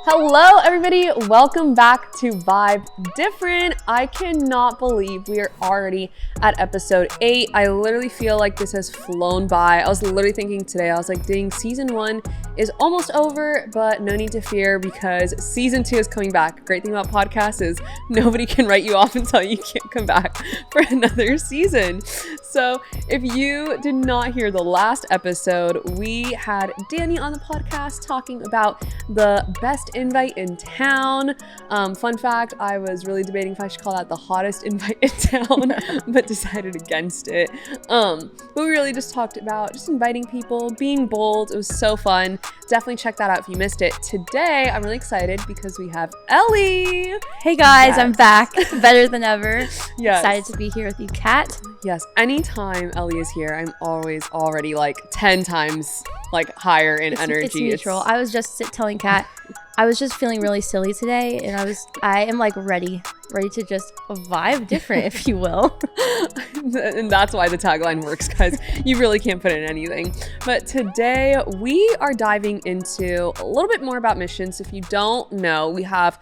Hello, everybody. Welcome back to Vibe Different. I cannot believe we are already at episode 8. I literally feel like this has flown by. I was literally thinking today, I was like, dang, season 1 is almost over, but no need to fear because season 2 is coming back. Great thing about podcasts is nobody can write you off and tell you can't come back for another season. So if you did not hear the last episode, we had Danny on the podcast talking about the best invite in town. Fun fact, I was really debating if I should call that the hottest invite in town, but decided against it. But we really just talked about just inviting people, being bold. It was so fun. Definitely check that out if you missed it. Today, I'm really excited because we have Ellie. Hey guys, I'm back. Better than ever. Yes. Excited to be here with you, Kat. Yes, anytime Ellie is here, I'm always already like 10 times like higher in energy. It's mutual. I was just telling Kat, I was just feeling really silly today, and I am like ready to just vibe different, if you will. And that's why the tagline works, guys. You really can't put in anything. But today we are diving into a little bit more about missions. If you don't know, we have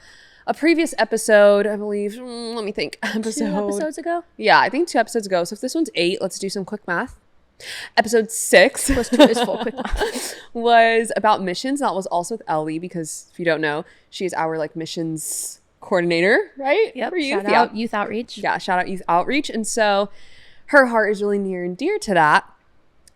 a previous episode, I believe, let me think. 2 episodes ago? Yeah, I think 2 episodes ago. So if this one's 8, let's do some quick math. Episode 6 plus 2 is full quick math. Was about missions. That was also with Ellie, because if you don't know, she is our like missions coordinator, right? Yep. For youth. Shout out youth outreach. Yeah, shout out youth outreach. And so her heart is really near and dear to that.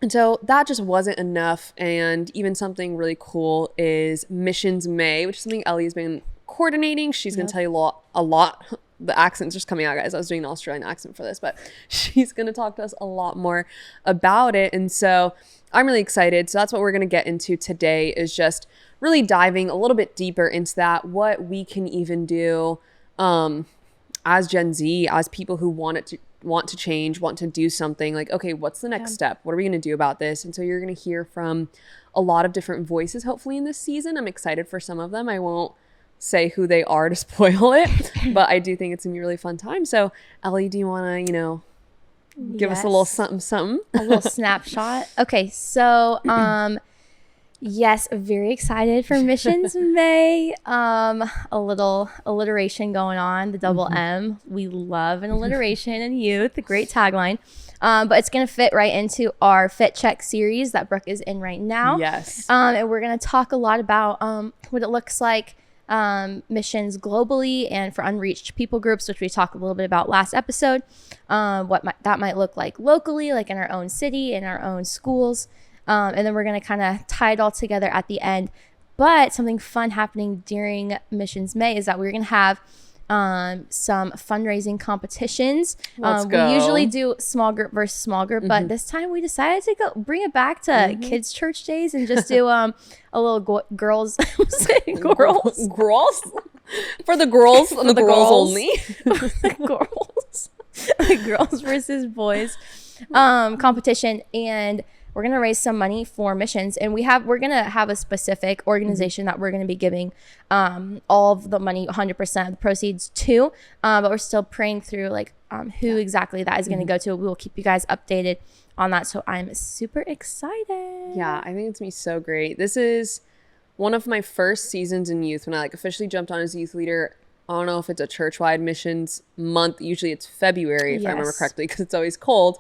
And so that just wasn't enough. And even something really cool is Missions May, which is something Ellie has been coordinating. She's going to tell you a lot. The accent's just coming out, guys. I was doing an Australian accent for this, but she's going to talk to us a lot more about it. And so I'm really excited. So that's what we're going to get into today, is just really diving a little bit deeper into that, what we can even do as Gen Z, as people who want to change, want to do something. Like, okay, what's the next step? What are we going to do about this? And so you're going to hear from a lot of different voices, hopefully, in this season. I'm excited for some of them. I won't say who they are to spoil it, but I do think it's gonna be a really fun time. So Ellie, do you want to, give us a little something? A little snapshot. Okay, so yes, very excited for Missions May. A little alliteration going on, the double M. We love an alliteration in youth, a great tagline. But it's going to fit right into our Fit Check series that Brooke is in right now. Yes. And we're going to talk a lot about what it looks like, missions globally and for unreached people groups, which we talked a little bit about last episode, what that might look like locally, like in our own city, in our own schools. And then we're going to kind of tie it all together at the end. But something fun happening during Missions May is that we're going to have some fundraising competitions. Let's go. We usually do small group versus small group, but this time we decided to bring it back to kids' church days and just do a little girls Girls? For the girls and the girls only. The girls versus boys competition, and we're going to raise some money for missions, and we're going to have a specific organization that we're going to be giving all of the money, 100% of the proceeds to, but we're still praying through who exactly that is going to go to. We will keep you guys updated on that, so I'm super excited. Yeah, I think it's going to be so great. This is one of my first seasons in youth when I officially jumped on as a youth leader. I don't know if it's a church-wide missions month. Usually it's February, if I remember correctly, because it's always cold.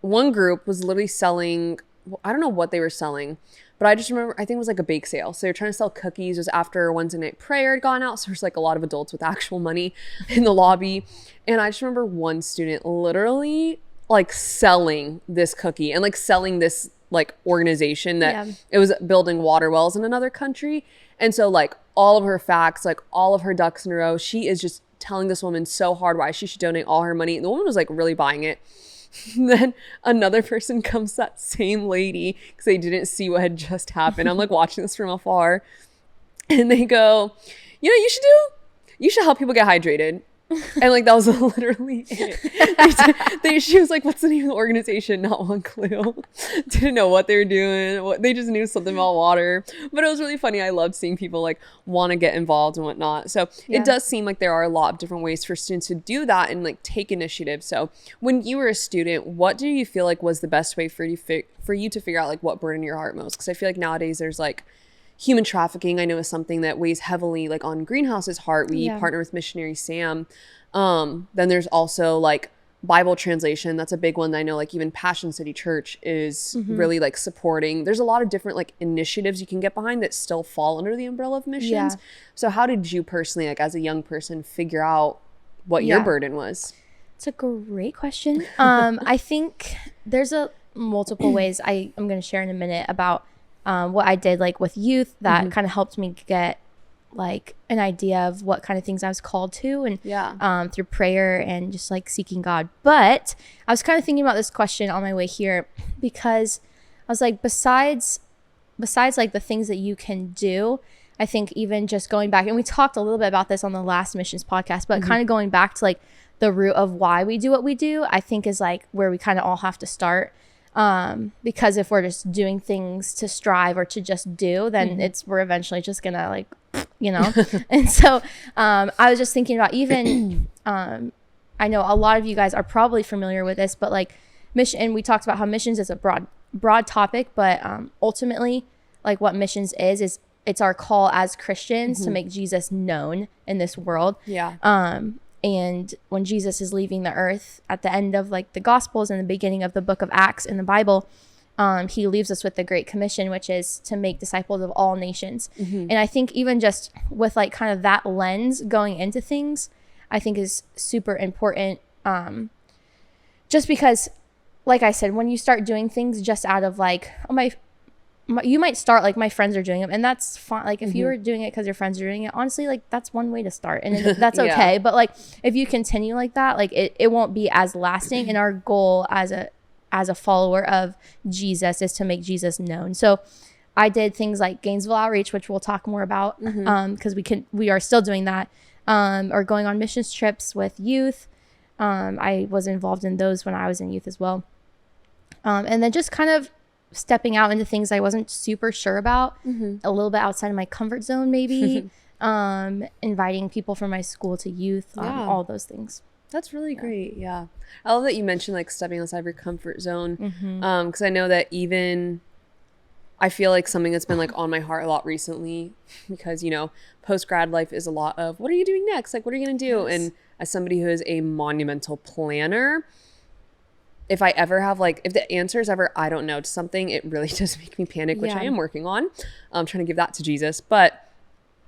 One group was literally selling, I don't know what they were selling, but I just remember, I think it was like a bake sale. So they're trying to sell cookies. It was after Wednesday night prayer had gone out. So there's like a lot of adults with actual money in the lobby. And I just remember one student literally like selling this cookie and like selling this like organization that it was building water wells in another country. And so like all of her facts, like all of her ducks in a row, she is just telling this woman so hard why she should donate all her money. And the woman was like really buying it. Then another person comes, that same lady, because they didn't see what had just happened. I'm like watching this from afar, and they go, you should help people get hydrated. And like that was literally it. She was like, what's the name of the organization? Not one clue. Didn't know what they were doing. They just knew something about water. But it was really funny. I loved seeing people like want to get involved and whatnot. So it does seem like there are a lot of different ways for students to do that and like take initiative. So when you were a student, what do you feel like was the best way for you to figure out like what burdened your heart most? Because I feel like nowadays there's like human trafficking, I know, is something that weighs heavily like on Greenhouse's heart. We partner with Missionary Sam. Then there's also like Bible translation. That's a big one that I know, like even Passion City Church is really like supporting. There's a lot of different like initiatives you can get behind that still fall under the umbrella of missions. So how did you personally, like as a young person, figure out what your burden was? It's a great question. I think there's multiple ways I'm going to share in a minute about what I did like with youth that kind of helped me get like an idea of what kind of things I was called to, and through prayer and just like seeking God. But I was kind of thinking about this question on my way here, because I was like, besides like the things that you can do, I think even just going back, and we talked a little bit about this on the last missions podcast, but kind of going back to like the root of why we do what we do, I think is like where we kind of all have to start. Because if we're just doing things to strive or to just do, then we're eventually just gonna like, you know. And so I was just thinking about even I know a lot of you guys are probably familiar with this, but like mission, and we talked about how missions is a broad topic, but ultimately like what missions is it's our call as Christians to make Jesus known in this world. And when Jesus is leaving the earth at the end of like the Gospels and the beginning of the book of Acts in the Bible, he leaves us with the Great Commission, which is to make disciples of all nations. And I think even just with like kind of that lens going into things, I think is super important. Just because, like I said, when you start doing things just out of like, you might start like my friends are doing them, and that's fine. Like if you were doing it because your friends are doing it, honestly, like that's one way to start, and that's okay. But like if you continue like that, like it won't be as lasting. And our goal as a follower of Jesus is to make Jesus known. So I did things like Gainesville Outreach, which we'll talk more about, because we are still doing that, or going on missions trips with youth. I was involved in those when I was in youth as well, and then just kind of stepping out into things I wasn't super sure about, a little bit outside of my comfort zone, maybe, inviting people from my school to youth, all those things. That's really great. Yeah. I love that you mentioned like stepping outside of your comfort zone. Because I know that even I feel like something that's been like on my heart a lot recently, because, you know, post-grad life is a lot of what are you doing next? Like, what are you going to do? And as somebody who is a monumental planner, if I ever have like, if the answer is ever, I don't know, to something, it really does make me panic, which I am working on. I'm trying to give that to Jesus. But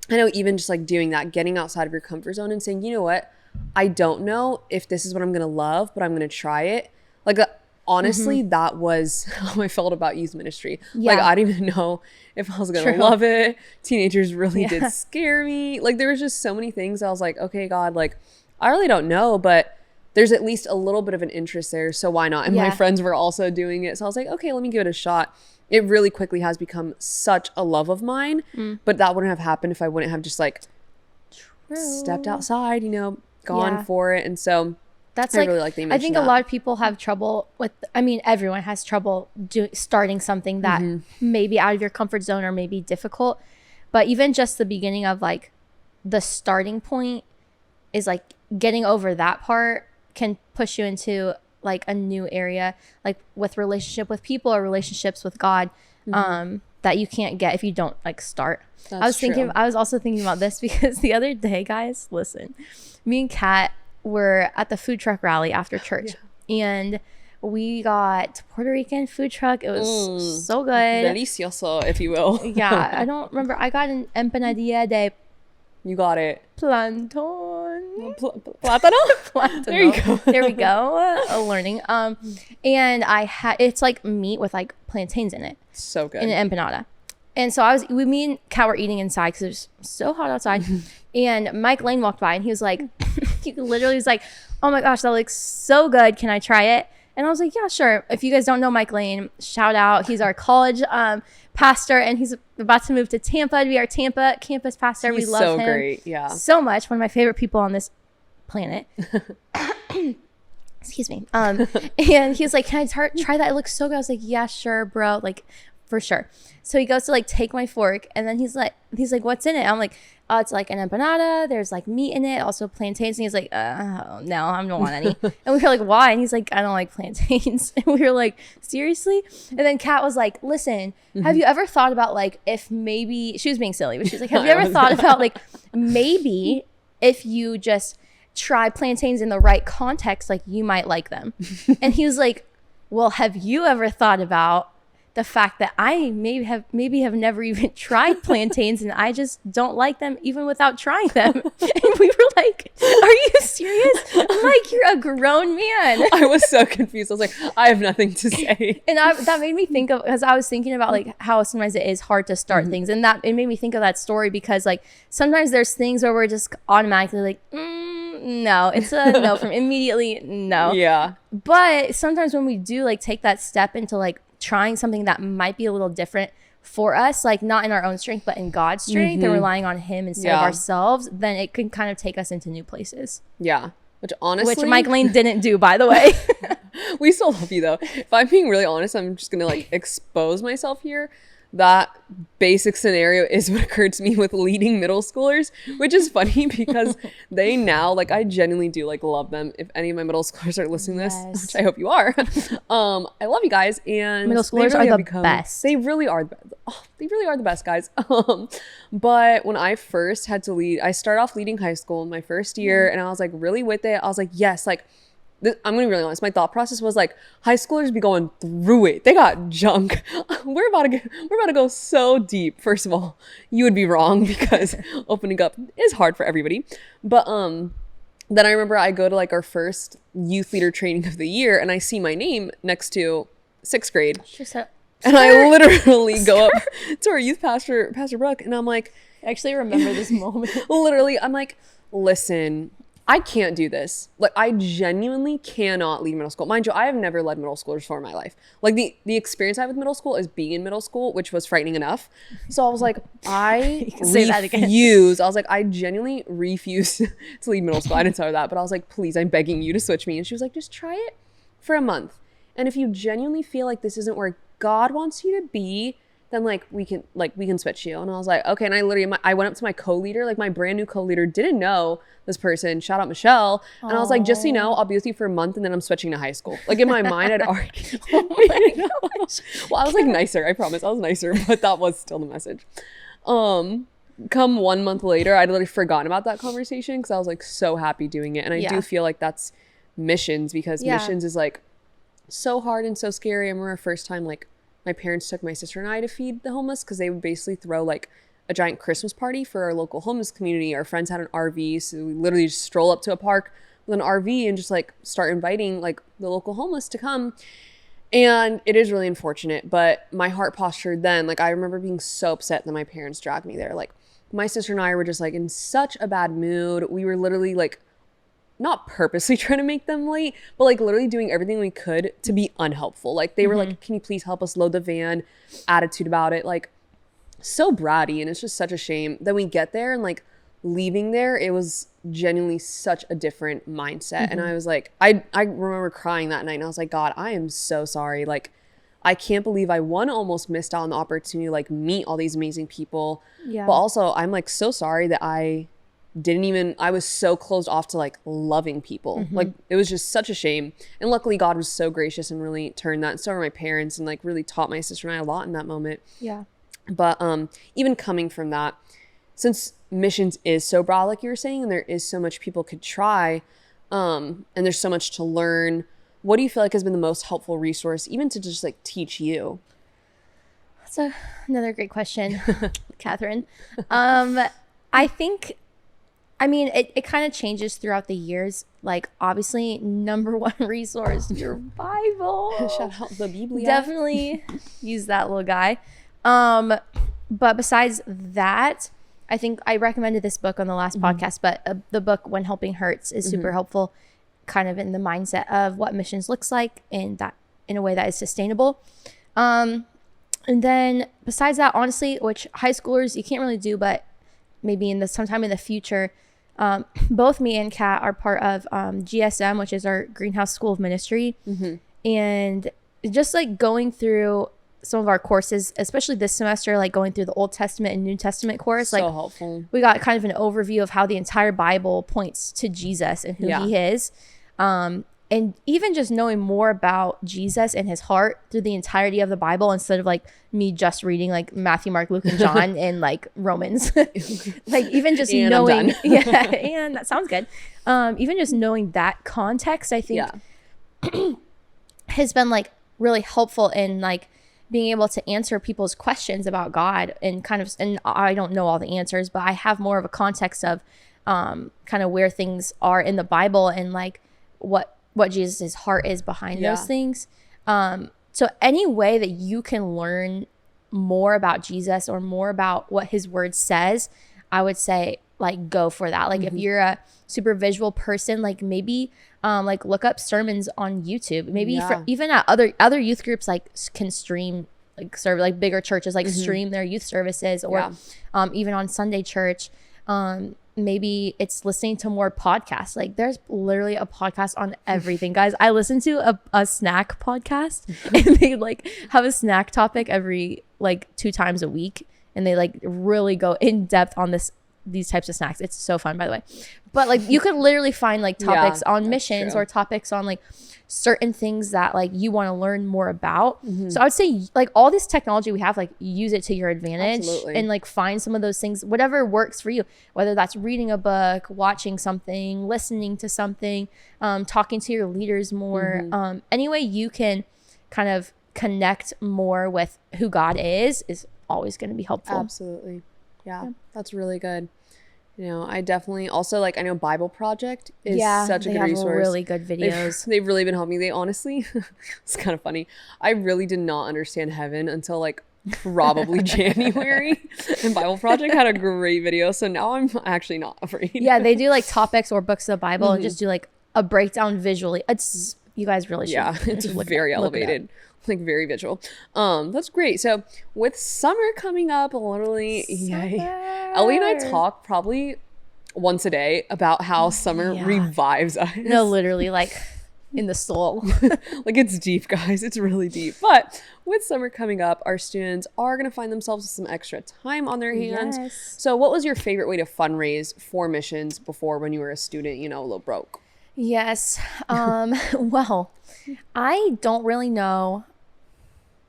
I know even just like doing that, getting outside of your comfort zone and saying, you know what, I don't know if this is what I'm going to love, but I'm going to try it. Like, honestly, that was how I felt about youth ministry. Like, I didn't even know if I was going to love it. Teenagers really did scare me. Like, there was just so many things. I was like, okay, God, like, I really don't know, but there's at least a little bit of an interest there, so why not? And my friends were also doing it, so I was like, okay, let me give it a shot. It really quickly has become such a love of mine, but that wouldn't have happened if I wouldn't have just like stepped outside, you know, gone for it. And so that's I really like that you mentioned I think a lot of people have trouble with, I mean, everyone has trouble starting something that may be out of your comfort zone or may be difficult, but even just the beginning of like the starting point is like getting over that part can push you into like a new area, like with relationship with people or relationships with God, that you can't get if you don't like start. I was also thinking about this because the other day, guys, listen, me and Kat were at the food truck rally after church, and we got Puerto Rican food truck. It was so good. Delicioso, if you will. I don't remember. I got an empanadilla de You got it. Planton. Plátano? There you go. There we go. Learning. And I had, it's like meat with like plantains in it. So good. In an empanada. And so me and Kat were eating inside because it was so hot outside. And Mike Lane walked by and he was like, he literally was like, oh my gosh, that looks so good. Can I try it? And I was like, yeah, sure. If you guys don't know Mike Lane, shout out. He's our college pastor, and he's about to move to Tampa to be our Tampa campus pastor. We love him great. Yeah. so much. One of my favorite people on this planet. Excuse me. And he was like, can I try that? It looks so good. I was like, yeah, sure, bro. Like, for sure. So he goes to like take my fork, and then he's like, what's in it? I'm like, oh, it's like an empanada. There's like meat in it, also plantains. And he's like, oh, no, I don't want any. And we were like, why? And he's like, I don't like plantains. And we were like, seriously? And then Kat was like, listen, have you ever thought about like if maybe, she was being silly, but she's like, have you ever thought about like maybe if you just try plantains in the right context, like you might like them? And he was like, well, have you ever thought about the fact that I maybe have never even tried plantains, and I just don't like them even without trying them? And we were like, are you serious? I'm like, you're a grown man. I was so confused. I was like, I have nothing to say. And that made me think of, because I was thinking about like how sometimes it is hard to start things, and that it made me think of that story, because like sometimes there's things where we're just automatically like, no, it's a no from immediately no. Yeah. But sometimes when we do like take that step into like trying something that might be a little different for us, like not in our own strength but in God's strength, and relying on him instead of ourselves, then it can kind of take us into new places. Yeah. Which honestly, Mike Lane didn't do, by the way. We still love you though. If I'm being really honest, I'm just gonna like expose myself here. That basic scenario is what occurred to me with leading middle schoolers, which is funny because they now, like, I genuinely do like love them. If any of my middle schoolers are listening to this, which I hope you are, I love you guys. And middle schoolers really are the best. They really are they really are the best, guys. But when I first had to lead, I started off leading high school in my first year, and I was like really with it. I was like, yes, like, I'm gonna be really honest. My thought process was like, high schoolers be going through it. They got junk. We're about to go so deep. First of all, you would be wrong, because opening up is hard for everybody. But then I remember I go to like our first youth leader training of the year, and I see my name next to 6th grade, and I literally go up to our youth pastor, Pastor Brooke, and I'm like, I actually remember this moment. Literally, I'm like, listen, I can't do this. Like, I genuinely cannot lead middle school. Mind you, I have never led middle schoolers before in my life. Like, the experience I have with middle school is being in middle school, which was frightening enough. So I was like, I refuse. I was like, I genuinely refuse to lead middle school. I didn't tell her that, but I was like, please, I'm begging you to switch me. And she was like, just try it for a month. And if you genuinely feel like this isn't where God wants you to be, then we can switch you. And I was like, okay. And I literally, I went up to my co-leader, like my brand new co-leader didn't know this person, shout out Michelle. And I was like, just so you know, I'll be with you for a month and then I'm switching to high school. Like in my mind, I'd already, well, I was like nicer, I promise. I was nicer, but that was still the message. Come 1 month later, I'd literally forgotten about that conversation because I was like so happy doing it. And I do feel like that's missions, because missions is like so hard and so scary. I remember our first time, like, my parents took my sister and I to feed the homeless, because they would basically throw like a giant Christmas party for our local homeless community. Our friends had an RV, so we literally just stroll up to a park with an RV and just like start inviting like the local homeless to come. And it is really unfortunate, but my heart posture then, like I remember being so upset that my parents dragged me there. Like my sister and I were just like in such a bad mood. We were literally like not purposely trying to make them late, but like literally doing everything we could to be unhelpful. Like they were like, can you please help us load the van? Attitude about it, like so bratty. And it's just such a shame. Then we get there, and like leaving there, it was genuinely such a different mindset. And I was like, I remember crying that night, and I was like, God, I am so sorry. Like I can't believe I almost missed out on the opportunity to like meet all these amazing people. But also I'm like so sorry that I was so closed off to like loving people. Like it was just such a shame. And luckily God was so gracious and really turned that. And so were my parents, and like really taught my sister and I a lot in that moment. But even coming from that, since missions is so broad, like you were saying, and there is so much people could try, and there's so much to learn, what do you feel like has been the most helpful resource, even to just like teach you? That's another great question, Catherine. I mean, it kind of changes throughout the years. Like, obviously, number one resource, your Bible. Shout out the Biblia. Definitely use that little guy. But besides that, I think I recommended this book on the last podcast, but the book When Helping Hurts is super helpful, kind of in the mindset of what missions looks like, and that in a way that is sustainable. And then besides that, honestly, which high schoolers you can't really do, but maybe sometime in the future, both me and Kat are part of GSM, which is our Greenhouse School of Ministry. And just like going through some of our courses, especially this semester, like going through the Old Testament and New Testament course, So like helpful. we got kind of an overview of how the entire Bible points to Jesus and who he is. And even just knowing more about Jesus and his heart through the entirety of the Bible, instead of like me just reading like Matthew, Mark, Luke, and John and like Romans. Like even just And knowing, and that sounds good. Even just knowing that context, I think has been like really helpful in like being able to answer people's questions about God, and kind of, and I don't know all the answers, but I have more of a context of kind of where things are in the Bible, and like what Jesus' heart is behind those things. So any way that you can learn more about Jesus or more about what his word says, I would say like go for that. Like if you're a super visual person, like maybe like look up sermons on YouTube. Maybe for, even at other youth groups like can stream, like serve, like bigger churches like stream their youth services, or even on Sunday church. Maybe it's listening to more podcasts. Like there's literally a podcast on everything, guys. I listen to a snack podcast and they like have a snack topic every like 2 times a week, and they like really go in depth on these types of snacks. It's so fun, by the way. But like you could literally find like topics on missions or topics on like certain things that like you want to learn more about. So I would say like all this technology we have, like use it to your advantage. And like find some of those things, whatever works for you, whether that's reading a book, watching something, listening to something, talking to your leaders more. Any way you can kind of connect more with who God is always going to be helpful. Absolutely. Yeah, that's really good. You know, I definitely also like, I know Bible Project is such a good resource. Really good videos. They've really been helping me. They honestly, it's kind of funny. I really did not understand heaven until like probably January, and Bible Project had a great video. So now I'm actually not afraid. Yeah, they do like topics or books of the Bible and just do like a breakdown visually. It's, you guys really should. Yeah, it's very elevated. Like very visual. That's great. So with summer coming up, literally, yay. Ellie and I talk probably once a day about how summer revives us. No, literally, like in the soul. Like it's deep, guys. It's really deep. But with summer coming up, our students are going to find themselves with some extra time on their hands. So what was your favorite way to fundraise for missions before, when you were a student, you know, a little broke? Yes. Well, I don't really know.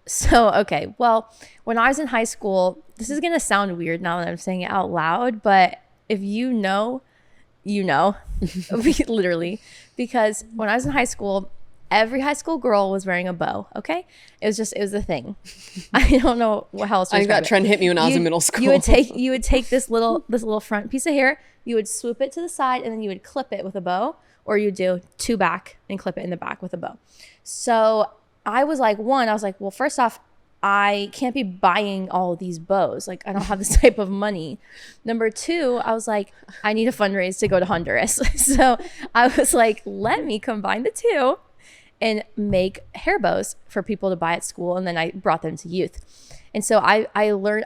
So, okay. Well, when I was in high school, this is going to sound weird now that I'm saying it out loud, but if you know, you know, literally, because when I was in high school, every high school girl was wearing a bow. Okay. It was a thing. I don't know how else to I think that trend hit me when I was in middle school. You would take this little front piece of hair, you would swoop it to the side, and then you would clip it with a bow, or you do 2 back and clip it in the back with a bow. So I was like, well, first off, I can't be buying all of these bows. Like, I don't have this type of money. Number 2, I was like, I need a fundraise to go to Honduras. So I was like, let me combine the 2 and make hair bows for people to buy at school. And then I brought them to youth. And so I learned,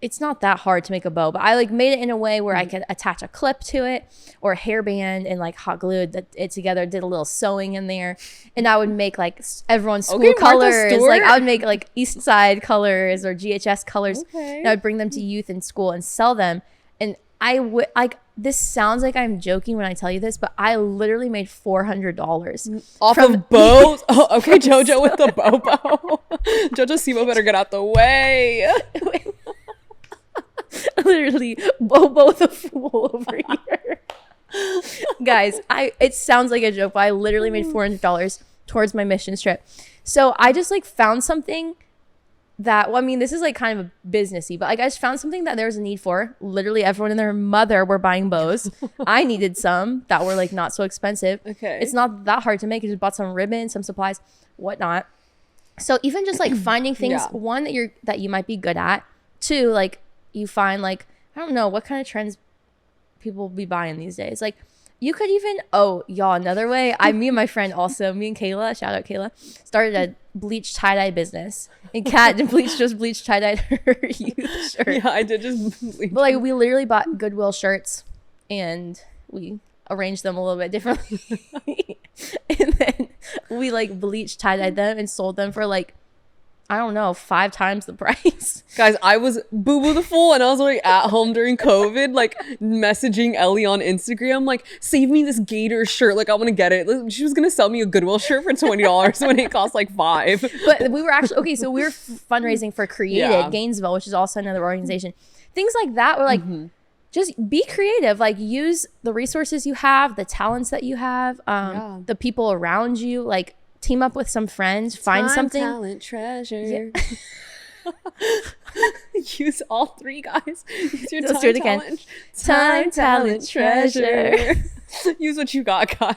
it's not that hard to make a bow, but I like made it in a way where I could attach a clip to it or a hairband and like hot glued it together, did a little sewing in there. And I would make like everyone's school colors. Like I would make like East Side colors or GHS colors. And I would bring them to youth in school and sell them. And I would like, this sounds like I'm joking when I tell you this, but I literally made $400 off of bows. Oh, okay, JoJo with the bow. JoJo Sibo better get out the way. Literally, Bobo the fool over here. Guys, it sounds like a joke, but I literally made $400 towards my missions trip. So I just like found something that, well, I mean, this is like kind of businessy, but like I just found something that there was a need for. Literally everyone and their mother were buying bows. I needed some that were like not so expensive. Okay. It's not that hard to make. I just bought some ribbon, some supplies, whatnot. So even just like finding things, one, that you might be good at. 2, like you find like, I don't know what kind of trends people will be buying these days. Like you could even, another way, me and my friend also, me and Kayla, shout out Kayla, started a bleach tie-dye business. And Kat just bleach tie-dyed her youth shirt. Yeah, I did just bleach. But like we literally bought Goodwill shirts and we arranged them a little bit differently. And then we like bleach tie-dyed them and sold them for like I don't know, 5 times the price. Guys, I was boo-boo the fool, and I was like at home during COVID, like messaging Ellie on Instagram, like, save me this Gator shirt. Like, I want to get it. Like, she was going to sell me a Goodwill shirt for $20 when it cost like $5. But we were actually, okay, so we were fundraising for Created Yeah. Gainesville, which is also another organization. Things like that were like, just be creative. Like, use the resources you have, the talents that you have, the people around you. Like, team up with some friends, find something. Talent, treasure. Use all 3, guys. Use your Let's do it again. talent. Time, talent, treasure. Use what you got, guys.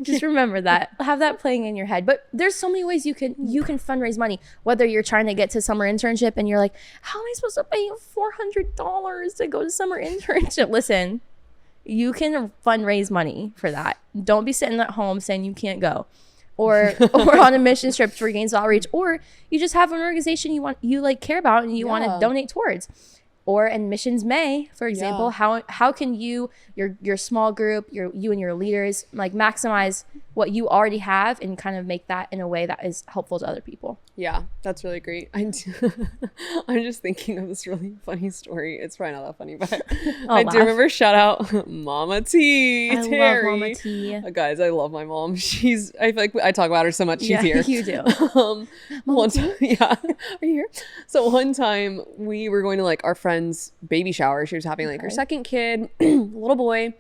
Just remember that. Have that playing in your head. But there's so many ways you can fundraise money. Whether you're trying to get to summer internship and you're like, how am I supposed to pay $400 to go to summer internship? Listen, you can fundraise money for that. Don't be sitting at home saying you can't go. Or on a mission trip for Gainesville Outreach, or you just have an organization you like care about and you want to donate towards. Or in Missions May, for example, how can you, your small group, you and your leaders, like maximize what you already have and kind of make that in a way that is helpful to other people. Yeah, that's really great. I'm just thinking of this really funny story. It's probably not that funny, but I do remember, shout out Mama T. I Terry. love Mama T. Guys, I love my mom. I feel like I talk about her so much. She's here. You do. One time, yeah. Are you here? So one time we were going to like our friend's baby shower. She was having like her second kid, little boy.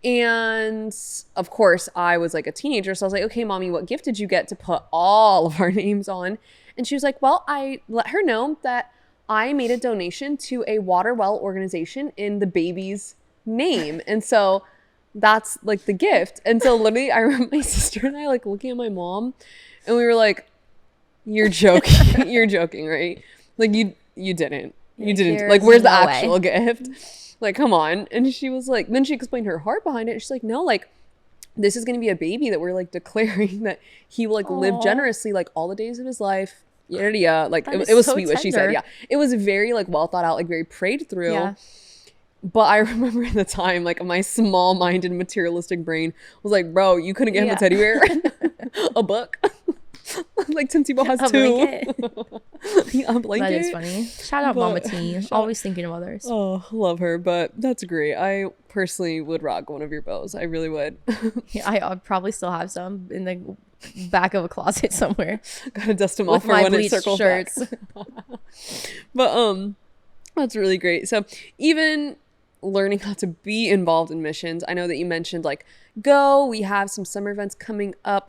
And of course I was like a teenager. So I was like, okay, mommy, what gift did you get to put all of our names on? And she was like, well, I let her know that I made a donation to a water well organization in the baby's name. And so that's like the gift. And so literally I remember my sister and I like looking at my mom and we were like, you're joking. You're joking, right? Like you didn't. You didn't. Like, where's the actual gift? Like, come on. And she was like, then she explained her heart behind it. She's like, no, like, this is going to be a baby that we're like declaring that he will like live generously, like all the days of his life. Yeah. Like, it was so sweet what she said. Yeah. It was very like well thought out, like very prayed through. Yeah. But I remember at the time, like my small minded materialistic brain was like, bro, you couldn't get him a teddy bear, a book. Like Tim Tebow has 2. A blanket. That is funny. Shout out Mama T. Always thinking of others. Oh, love her. But that's great. I personally would rock one of your bows. I really would. Yeah, I probably still have some in the back of a closet somewhere. Gotta dust them off for when it circles shirts. But that's really great. So even learning how to be involved in missions, I know that you mentioned like we have some summer events coming up.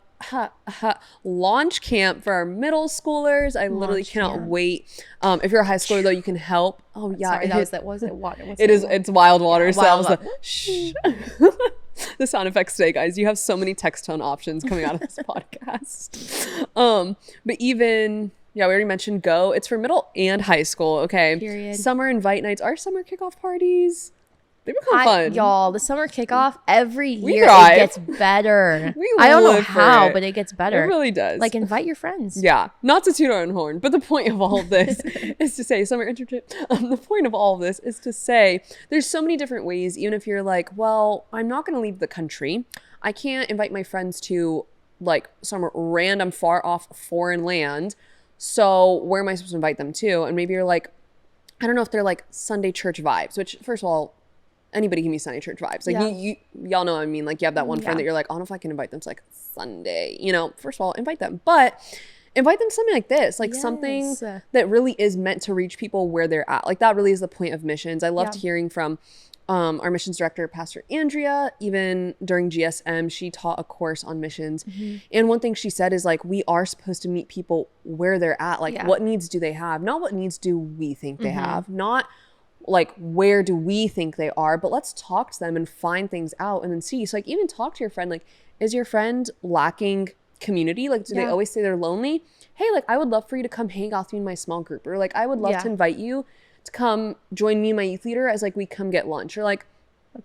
Launch camp for our middle schoolers. I literally cannot wait. If you're a high schooler though, you can help. Oh yeah, sorry, it's Wild Water. So that was Water. shh. The sound effects today, guys. You have so many text tone options coming out of this podcast. But even we already mentioned Go. It's for middle and high school. Okay. Period. Summer invite nights. Our summer kickoff parties. They become fun. Y'all, the summer kickoff, every year it gets better. I don't know how, but it gets better. It really does. Like, invite your friends. Yeah. Not to toot our own horn, but the point of all of this is to say, summer internship, the point of all of this is to say, there's so many different ways, even if you're like, well, I'm not going to leave the country. I can't invite my friends to like some random far off foreign land. So where am I supposed to invite them to? And maybe you're like, I don't know if they're like Sunday church vibes, which first of all, anybody can be Sunday church vibes. Like y'all know what I mean? Like you have that one friend that you're like, I don't know if I can invite them to like Sunday, first of all, invite them, but invite them to something like this, like something that really is meant to reach people where they're at. Like that really is the point of missions. I loved hearing from our missions director, Pastor Andrea. Even during GSM, she taught a course on missions. And one thing she said is like, we are supposed to meet people where they're at. Like what needs do they have? Not what needs do we think they have? Not like where do we think they are, but let's talk to them and find things out and then see. So like even talk to your friend, like, is your friend lacking community? Like, do they always say they're lonely? Hey, like I would love for you to come hang out with me in my small group, or like I would love to invite you to come join me and my youth leader as like we come get lunch. Or like,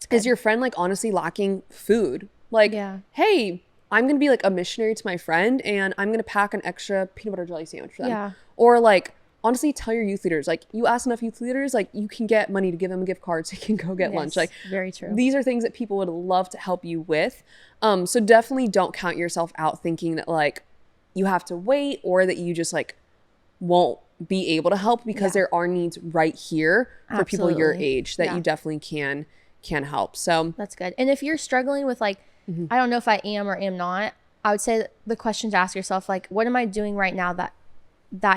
is your friend like honestly lacking food? Like, hey, I'm gonna be like a missionary to my friend and I'm gonna pack an extra peanut butter jelly sandwich for them. Or like, honestly, tell your youth leaders, like you ask enough youth leaders, like you can get money to give them a gift card so you can go get lunch. Like very true. These are things that people would love to help you with. So definitely don't count yourself out thinking that like you have to wait or that you just like won't be able to help, because there are needs right here for people your age that you definitely can help. So that's good. And if you're struggling with like, I don't know if I am or am not, I would say the question to ask yourself, like, what am I doing right now that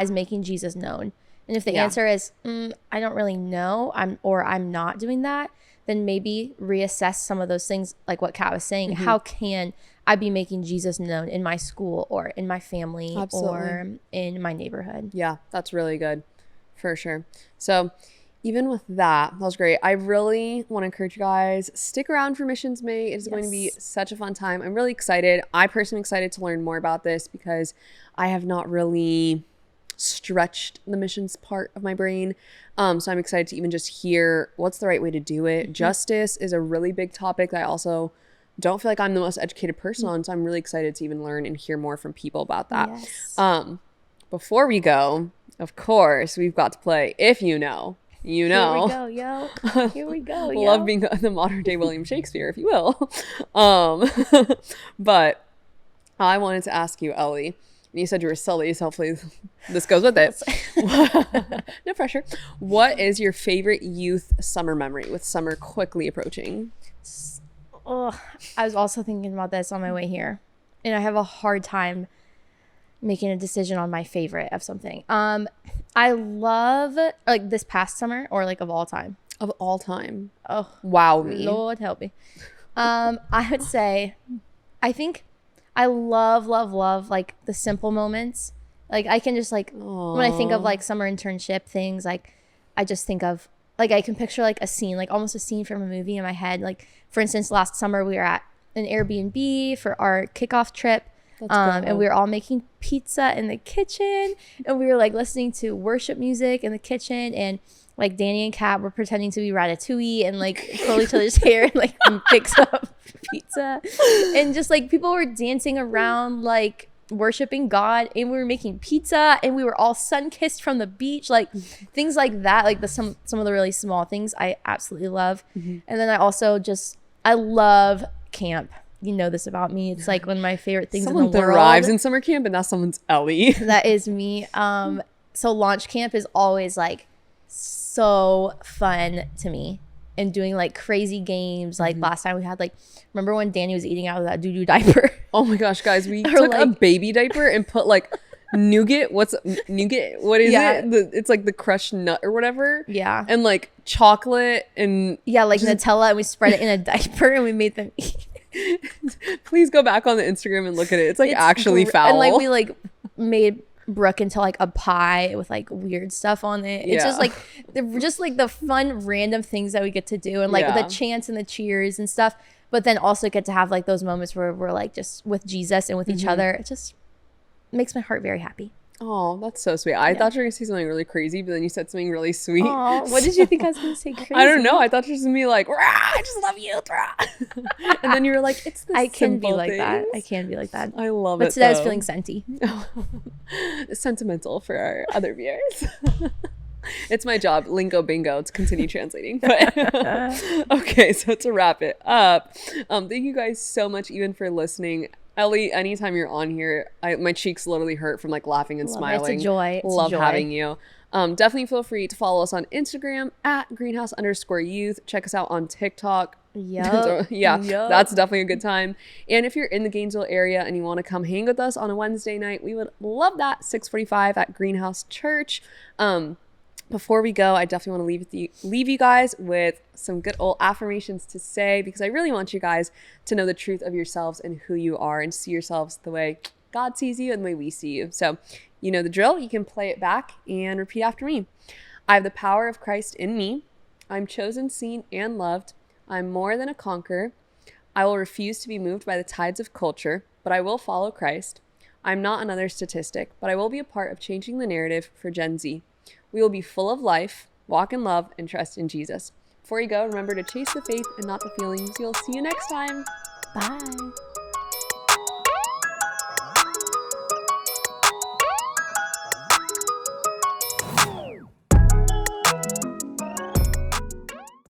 is making Jesus known? And if the answer is, I don't really know, I'm not doing that, then maybe reassess some of those things, like what Kat was saying. How can I be making Jesus known in my school or in my family or in my neighborhood? Yeah, that's really good for sure. So even with that was great. I really want to encourage you guys, stick around for Missions May. It is going to be such a fun time. I'm really excited. I personally am excited to learn more about this because I have not really stretched the missions part of my brain. So I'm excited to even just hear what's the right way to do it. Justice is a really big topic that I also don't feel like I'm the most educated person on. So I'm really excited to even learn and hear more from people about that. Before we go, of course, we've got to play If You Know. You know. Here we go, yo. Here we go, yo. Love being the modern day William Shakespeare, if you will. But I wanted to ask you, Ellie, and you said you were silly, so hopefully this goes with it. No pressure. What is your favorite youth summer memory with summer quickly approaching? Oh, I was also thinking about this on my way here, and I have a hard time making a decision on my favorite of something. I love like this past summer or like of all time. Of all time. Oh, wow, me. Lord help me. I would say, I think I love like the simple moments. Like I can just like, when I think of like summer internship things, like I just think of like, I can picture like a scene, like almost a scene from a movie in my head. Like for instance, last summer we were at an Airbnb for our kickoff trip. And we were all making pizza in the kitchen, and we were like listening to worship music in the kitchen, and like Danny and Kat were pretending to be Ratatouille and like curl each other's hair and like fix up pizza, and just like people were dancing around like worshiping God, and we were making pizza, and we were all sun-kissed from the beach, like things like that, like some of the really small things I absolutely love. And then I love camp. You know this about me. It's like one of my favorite things in the world. Someone thrives in summer camp, and that's someone's Ellie. That is me. So launch camp is always like so fun to me, and doing like crazy games. Like last time we had like, remember when Danny was eating out of that doo-doo diaper? Oh my gosh, guys, we took like a baby diaper and put like nougat. What's nougat? What is it? It's like the crushed nut or whatever. Yeah. And like chocolate and like Nutella, and we spread it in a diaper and we made them eat. Please go back on the Instagram and look at it. It's like actually foul. And like we like made Brooke into like a pie with like weird stuff on it. It's just like the fun random things that we get to do, and like the chants and the cheers and stuff, but then also get to have like those moments where we're like just with Jesus and with each other. It just makes my heart very happy. Oh, that's so sweet. I thought you were going to say something really crazy, but then you said something really sweet. Oh, what did you think I was going to say crazy? I don't know. I thought you were going to be like, rah, I just love you. Rah. And then you were like, it's the I can be simple like things. that. I can be like that. I love it. But today I was feeling senti. Sentimental for our other viewers. It's my job, lingo bingo, to continue translating. But okay, so to wrap it up, thank you guys so much even for listening. Ellie, anytime you're on here, my cheeks literally hurt from like laughing and smiling. It's a joy. Love having you. Definitely feel free to follow us on Instagram at greenhouse_youth. Check us out on TikTok. Yep. That's definitely a good time. And if you're in the Gainesville area and you want to come hang with us on a Wednesday night, we would love that. 6:45 at Greenhouse Church. Before we go, I definitely want to leave you guys with some good old affirmations to say, because I really want you guys to know the truth of yourselves and who you are, and see yourselves the way God sees you and the way we see you. So you know the drill. You can play it back and repeat after me. I have the power of Christ in me. I'm chosen, seen, and loved. I'm more than a conqueror. I will refuse to be moved by the tides of culture, but I will follow Christ. I'm not another statistic, but I will be a part of changing the narrative for Gen Z. We will be full of life, walk in love, and trust in Jesus. Before you go, remember to chase the faith and not the feelings. We'll see you next time. Bye.